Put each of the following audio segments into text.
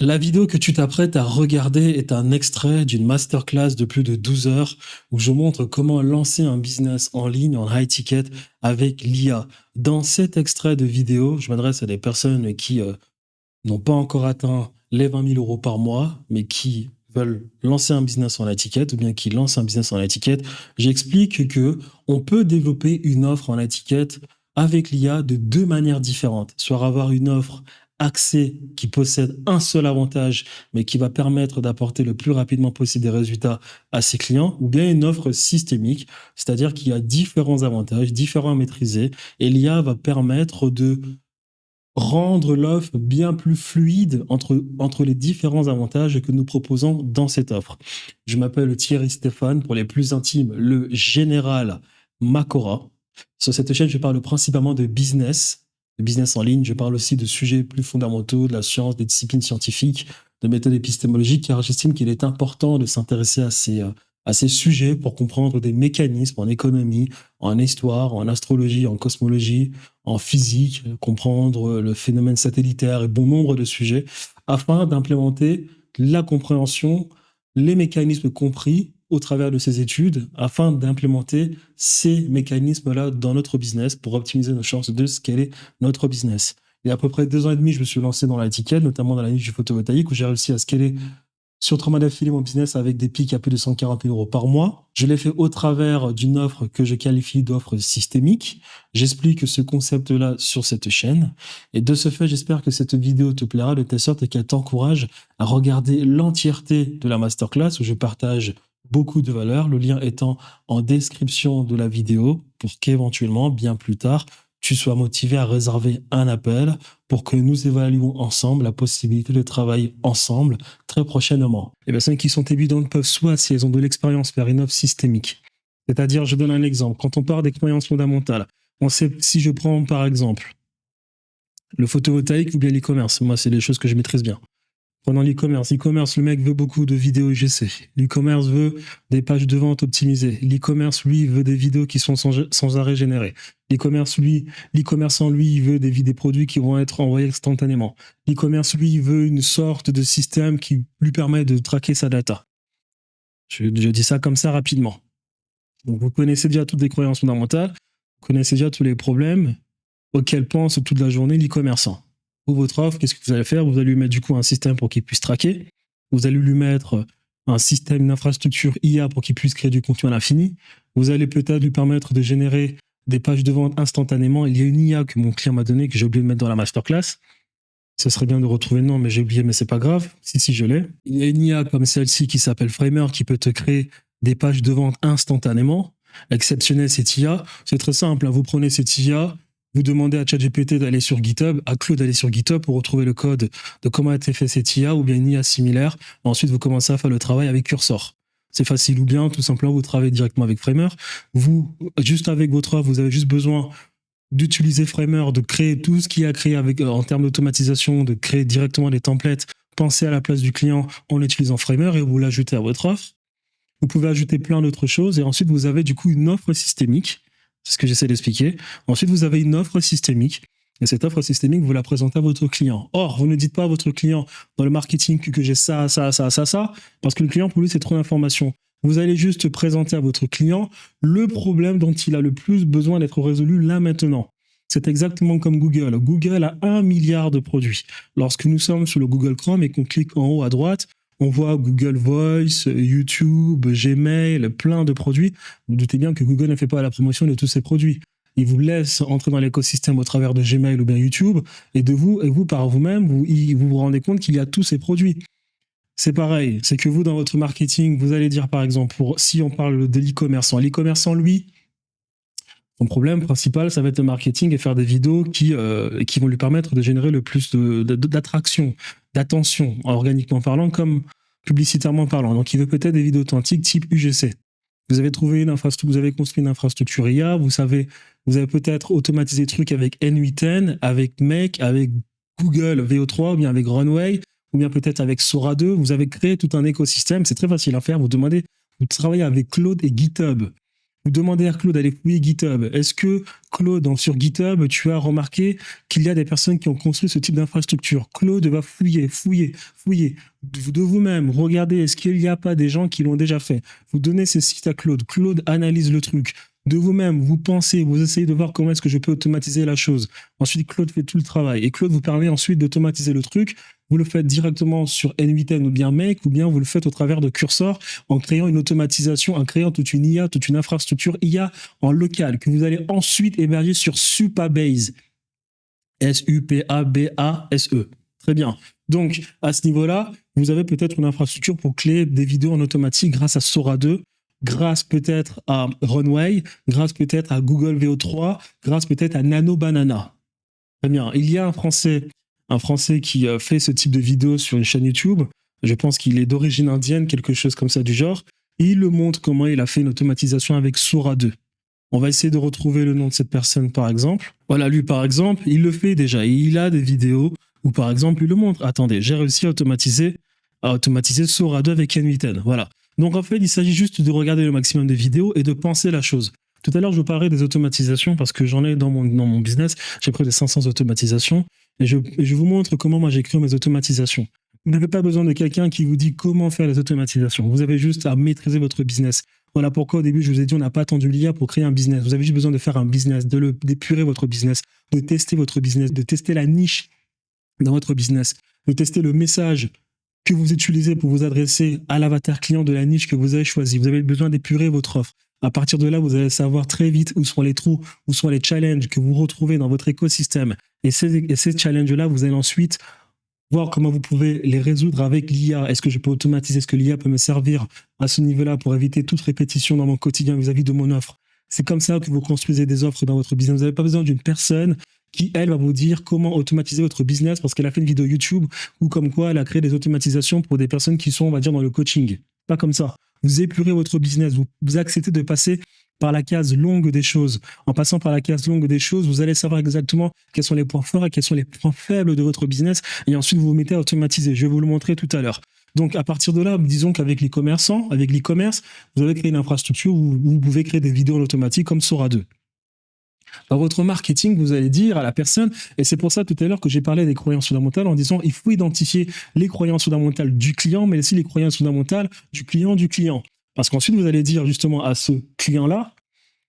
La vidéo que tu t'apprêtes à regarder est un extrait d'une masterclass de plus de 12 heures où je montre comment lancer un business en ligne en high ticket avec l'IA. Dans cet extrait de vidéo, je m'adresse à des personnes qui n'ont pas encore atteint les 20 000 euros par mois, mais qui veulent lancer un business en high ticket ou bien qui lancent un business en high ticket. J'explique que on peut développer une offre en high ticket avec l'IA de deux manières différentes. Soit avoir une offre axée qui possède un seul avantage, mais qui va permettre d'apporter le plus rapidement possible des résultats à ses clients, ou bien une offre systémique, c'est-à-dire qu'il y a différents avantages, différents à maîtriser, et l'IA va permettre de rendre l'offre bien plus fluide entre les différents avantages que nous proposons dans cette offre. Je m'appelle Thierry Stéphane, pour les plus intimes, le général Makora. Sur cette chaîne, je parle principalement de business en ligne. Je parle aussi de sujets plus fondamentaux, de la science, des disciplines scientifiques, de méthodes épistémologiques, car j'estime qu'il est important de s'intéresser à ces sujets pour comprendre des mécanismes en économie, en histoire, en astrologie, en cosmologie, en physique, comprendre le phénomène satellitaire et bon nombre de sujets, afin d'implémenter la compréhension, les mécanismes compris au travers de ces études, afin d'implémenter ces mécanismes-là dans notre business pour optimiser nos chances de scaler notre business. Il y a à peu près 2 ans et demi, je me suis lancé dans la ticket, notamment dans la niche du photovoltaïque, où j'ai réussi à scaler sur 3 mois d'affilée mon business avec des pics à plus de 140 000 euros par mois. Je l'ai fait au travers d'une offre que je qualifie d'offre systémique. J'explique ce concept-là sur cette chaîne. Et de ce fait, j'espère que cette vidéo te plaira de telle sorte qu'elle t'encourage à regarder l'entièreté de la masterclass où je partage beaucoup de valeurs, le lien étant en description de la vidéo pour qu'éventuellement, bien plus tard, tu sois motivé à réserver un appel pour que nous évaluions ensemble la possibilité de travailler ensemble très prochainement. Les personnes qui sont évidentes peuvent soit, si elles ont de l'expérience, faire une offre systémique. C'est-à-dire, je donne un exemple. Quand on parle des croyances fondamentales, on sait, si je prends par exemple le photovoltaïque ou bien l'e-commerce, moi, c'est des choses que je maîtrise bien. Prenons l'e-commerce. L'e-commerce, le mec veut beaucoup de vidéos UGC. L'e-commerce veut des pages de vente optimisées. L'e-commerce, lui, veut des vidéos qui sont sans arrêt générées. L'e-commerçant, lui, il veut des produits qui vont être envoyés instantanément. L'e-commerce, lui, il veut une sorte de système qui lui permet de traquer sa data. Je dis ça comme ça rapidement. Donc, vous connaissez déjà toutes les croyances fondamentales. Vous connaissez déjà tous les problèmes auxquels pense toute la journée l'e-commerçant. Pour votre offre, qu'est-ce que vous allez faire? Vous allez lui mettre du coup un système pour qu'il puisse traquer. Vous allez lui mettre un système, une infrastructure IA pour qu'il puisse créer du contenu à l'infini. Vous allez peut-être lui permettre de générer des pages de vente instantanément. Il y a une IA que mon client m'a donnée, que j'ai oublié de mettre dans la masterclass. Ce serait bien de retrouver le nom, mais j'ai oublié, mais c'est pas grave. Si, je l'ai. Il y a une IA comme celle-ci qui s'appelle Framer qui peut te créer des pages de vente instantanément. Exceptionnel cette IA. C'est très simple. Vous prenez cette IA, vous demandez à ChatGPT d'aller sur GitHub, à Claude d'aller sur GitHub pour retrouver le code de comment a été fait cette IA ou bien une IA similaire. Ensuite, vous commencez à faire le travail avec Cursor. C'est facile, ou bien tout simplement vous travaillez directement avec Framer. Vous, juste avec votre offre, vous avez juste besoin d'utiliser Framer, de créer tout ce qu'il y a à créer avec, en termes d'automatisation, de créer directement des templates, penser à la place du client en utilisant Framer et vous l'ajoutez à votre offre. Vous pouvez ajouter plein d'autres choses et ensuite vous avez du coup une offre systémique. C'est ce que j'essaie d'expliquer. Ensuite, vous avez une offre systémique. Et cette offre systémique, vous la présentez à votre client. Or, vous ne dites pas à votre client dans le marketing que j'ai ça, parce que le client, pour lui, c'est trop d'informations. Vous allez juste présenter à votre client le problème dont il a le plus besoin d'être résolu là maintenant. C'est exactement comme Google. Google a 1 milliard de produits. Lorsque nous sommes sur le Google Chrome et qu'on clique en haut à droite, on voit Google Voice, YouTube, Gmail, plein de produits. Vous, vous doutez bien que Google ne fait pas la promotion de tous ces produits. Il vous laisse entrer dans l'écosystème au travers de Gmail ou bien YouTube, et vous par vous-même, vous rendez compte qu'il y a tous ces produits. C'est pareil, c'est que vous, dans votre marketing, vous allez dire par exemple, si on parle de l'e-commerçant, lui, son problème principal, ça va être le marketing et faire des vidéos qui vont lui permettre de générer le plus d'attraction, d'attention, organiquement parlant, comme publicitairement parlant. Donc, il veut peut-être des vidéos authentiques type UGC. Vous avez trouvé vous avez construit une infrastructure IA, vous avez peut-être automatisé des trucs avec N8N, avec Make, avec Google VO3, ou bien avec Runway, ou bien peut-être avec Sora 2. Vous avez créé tout un écosystème. C'est très facile à faire. Vous travaillez avec Claude et GitHub. Vous demandez à Claude d'aller fouiller GitHub. Est-ce que, Claude, sur GitHub, tu as remarqué qu'il y a des personnes qui ont construit ce type d'infrastructure? Claude va fouiller de vous-même. Regardez, est-ce qu'il n'y a pas des gens qui l'ont déjà fait? Vous donnez ce site à Claude. Claude analyse le truc. De vous-même, vous pensez, vous essayez de voir comment est-ce que je peux automatiser la chose. Ensuite, Claude fait tout le travail. Et Claude vous permet ensuite d'automatiser le truc. Vous le faites directement sur N8N ou bien Make, ou bien vous le faites au travers de Cursor en créant une automatisation, en créant toute une IA, toute une infrastructure IA en local que vous allez ensuite héberger sur Supabase. S-U-P-A-B-A-S-E. Très bien. Donc, à ce niveau-là, vous avez peut-être une infrastructure pour créer des vidéos en automatique grâce à Sora 2, grâce peut-être à Runway, grâce peut-être à Google VO3, grâce peut-être à Nano Banana. Très bien. Il y a un Français qui fait ce type de vidéo sur une chaîne YouTube. Je pense qu'il est d'origine indienne, quelque chose comme ça du genre. Et il le montre comment il a fait une automatisation avec Sora 2. On va essayer de retrouver le nom de cette personne, par exemple. Voilà, lui, par exemple, il le fait déjà. Et il a des vidéos où, par exemple, il le montre. Attendez, j'ai réussi à automatiser Sora 2 avec N8N. Voilà. Donc, en fait, il s'agit juste de regarder le maximum de vidéos et de penser la chose. Tout à l'heure, je vous parlais des automatisations parce que j'en ai dans mon business. J'ai près de 500 automatisations. Et je vous montre comment moi j'écris mes automatisations. Vous n'avez pas besoin de quelqu'un qui vous dit comment faire les automatisations. Vous avez juste à maîtriser votre business. Voilà pourquoi au début je vous ai dit on n'a pas attendu l'IA pour créer un business. Vous avez juste besoin de faire un business, d'épurer votre business, de tester votre business, de tester la niche dans votre business, de tester le message que vous utilisez pour vous adresser à l'avatar client de la niche que vous avez choisi. Vous avez besoin d'épurer votre offre. À partir de là, vous allez savoir très vite où sont les trous, où sont les challenges que vous retrouvez dans votre écosystème. Et ces challenges-là, vous allez ensuite voir comment vous pouvez les résoudre avec l'IA. Est-ce que je peux automatiser? Est-ce que l'IA peut me servir à ce niveau-là pour éviter toute répétition dans mon quotidien vis-à-vis de mon offre? C'est comme ça que vous construisez des offres dans votre business. Vous n'avez pas besoin d'une personne qui, elle, va vous dire comment automatiser votre business parce qu'elle a fait une vidéo YouTube ou comme quoi elle a créé des automatisations pour des personnes qui sont, on va dire, dans le coaching. Pas comme ça. Vous épurez votre business. Vous acceptez de passer par la case longue des choses. En passant par la case longue des choses, vous allez savoir exactement quels sont les points forts et quels sont les points faibles de votre business. Et ensuite, vous vous mettez à automatiser. Je vais vous le montrer tout à l'heure. Donc, à partir de là, disons qu'avec les commerçants, avec l'e-commerce, vous avez créé une infrastructure où vous pouvez créer des vidéos en automatique comme Sora 2. Dans votre marketing, vous allez dire à la personne, et c'est pour ça tout à l'heure que j'ai parlé des croyances fondamentales en disant il faut identifier les croyances fondamentales du client, mais aussi les croyances fondamentales du client. Parce qu'ensuite, vous allez dire justement à ce client-là,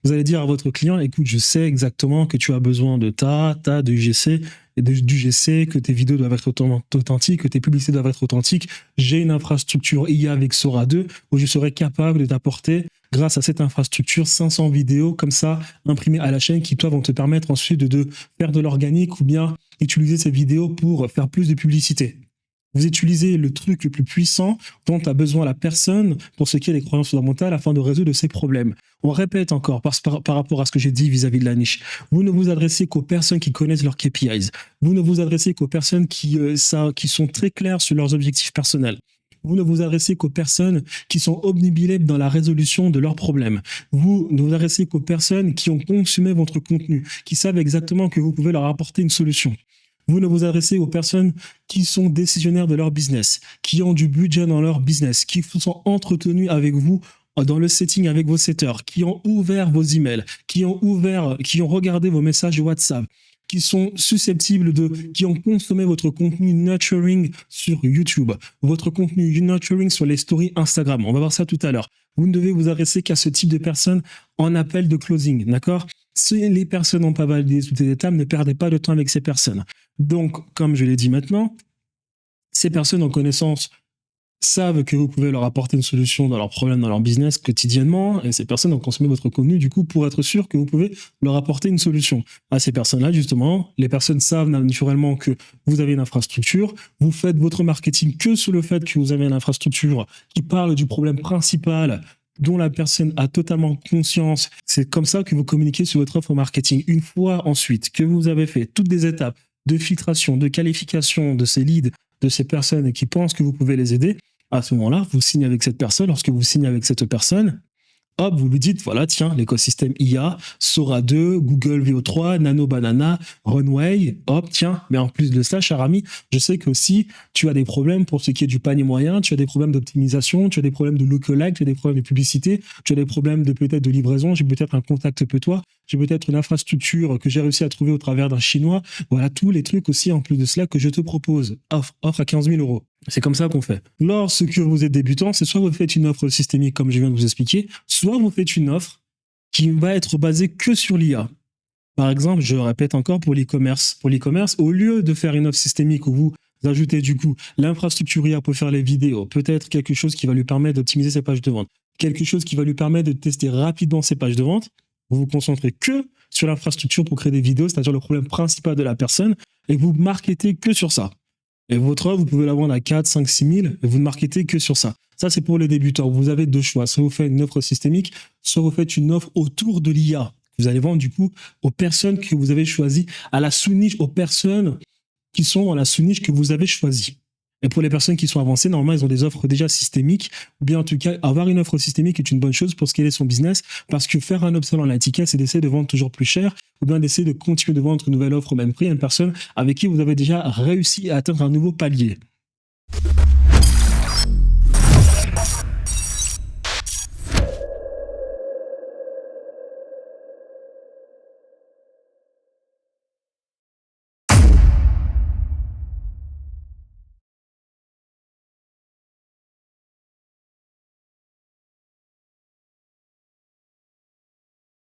vous allez dire à votre client, écoute, je sais exactement que tu as besoin de de UGC, et d'UGC, que tes vidéos doivent être authentiques, que tes publicités doivent être authentiques. J'ai une infrastructure IA avec Sora 2 où je serai capable de t'apporter, grâce à cette infrastructure, 500 vidéos comme ça, imprimées à la chaîne qui, toi, vont te permettre ensuite de faire de l'organique ou bien utiliser ces vidéos pour faire plus de publicité. Vous utilisez le truc le plus puissant dont a besoin la personne pour ce qui est des croyances fondamentales afin de résoudre ses problèmes. On répète encore par rapport à ce que j'ai dit vis-à-vis de la niche. Vous ne vous adressez qu'aux personnes qui connaissent leurs KPIs. Vous ne vous adressez qu'aux personnes qui sont très claires sur leurs objectifs personnels. Vous ne vous adressez qu'aux personnes qui sont omnibilés dans la résolution de leurs problèmes. Vous ne vous adressez qu'aux personnes qui ont consumé votre contenu, qui savent exactement que vous pouvez leur apporter une solution. Vous ne vous adressez aux personnes qui sont décisionnaires de leur business, qui ont du budget dans leur business, qui sont entretenus avec vous dans le setting avec vos setters, qui ont ouvert vos emails, qui ont regardé vos messages WhatsApp, qui sont susceptibles qui ont consommé votre contenu nurturing sur YouTube, votre contenu nurturing sur les stories Instagram. On va voir ça tout à l'heure. Vous ne devez vous adresser qu'à ce type de personnes en appel de closing, d'accord? Si les personnes n'ont pas validé toutes les étapes, ne perdez pas de temps avec ces personnes. Donc, comme je l'ai dit maintenant, ces personnes en connaissance savent que vous pouvez leur apporter une solution dans leurs problèmes, dans leur business quotidiennement, et ces personnes ont consommé votre contenu, du coup, pour être sûr que vous pouvez leur apporter une solution. À ces personnes-là, justement, les personnes savent naturellement que vous avez une infrastructure, vous faites votre marketing que sur le fait que vous avez une infrastructure qui parle du problème principal dont la personne a totalement conscience. C'est comme ça que vous communiquez sur votre offre marketing. Une fois ensuite que vous avez fait toutes les étapes de filtration, de qualification de ces leads, de ces personnes qui pensent que vous pouvez les aider, à ce moment-là, vous signez avec cette personne. Lorsque vous signez avec cette personne, hop, vous lui dites, voilà, tiens, l'écosystème IA, Sora 2, Google VO3, Nano Banana, Runway, hop, tiens, mais en plus de ça, cher ami, je sais que aussi, tu as des problèmes pour ce qui est du panier moyen, tu as des problèmes d'optimisation, tu as des problèmes de lookalike, tu as des problèmes de publicité, tu as des problèmes de peut-être de livraison, j'ai peut-être un contact toi, j'ai peut-être une infrastructure que j'ai réussi à trouver au travers d'un Chinois, voilà, tous les trucs aussi, en plus de cela, que je te propose. Offre à 15 000 euros. C'est comme ça qu'on fait. Lorsque vous êtes débutant, c'est soit vous faites une offre systémique, comme je viens de vous expliquer, soit vous faites une offre qui va être basée que sur l'IA. Par exemple, je répète encore pour l'e-commerce. Pour l'e-commerce, au lieu de faire une offre systémique où vous ajoutez du coup l'infrastructure IA pour faire les vidéos, peut-être quelque chose qui va lui permettre d'optimiser ses pages de vente, quelque chose qui va lui permettre de tester rapidement ses pages de vente, vous vous concentrez que sur l'infrastructure pour créer des vidéos, c'est-à-dire le problème principal de la personne, et vous marketez que sur ça. Et votre offre, vous pouvez la vendre à 4, 5, 6 000 et vous ne marketez que sur ça. Ça, c'est pour les débutants. Vous avez deux choix. Soit vous faites une offre systémique, soit vous faites une offre autour de l'IA. Vous allez vendre du coup aux personnes que vous avez choisies, à la sous-niche, aux personnes qui sont dans la sous-niche que vous avez choisie. Et pour les personnes qui sont avancées, normalement, ils ont des offres déjà systémiques, ou bien en tout cas, avoir une offre systémique est une bonne chose pour scaler son business, parce que faire un upsell en ticket, c'est d'essayer de vendre toujours plus cher, ou bien d'essayer de continuer de vendre une nouvelle offre au même prix à une personne avec qui vous avez déjà réussi à atteindre un nouveau palier.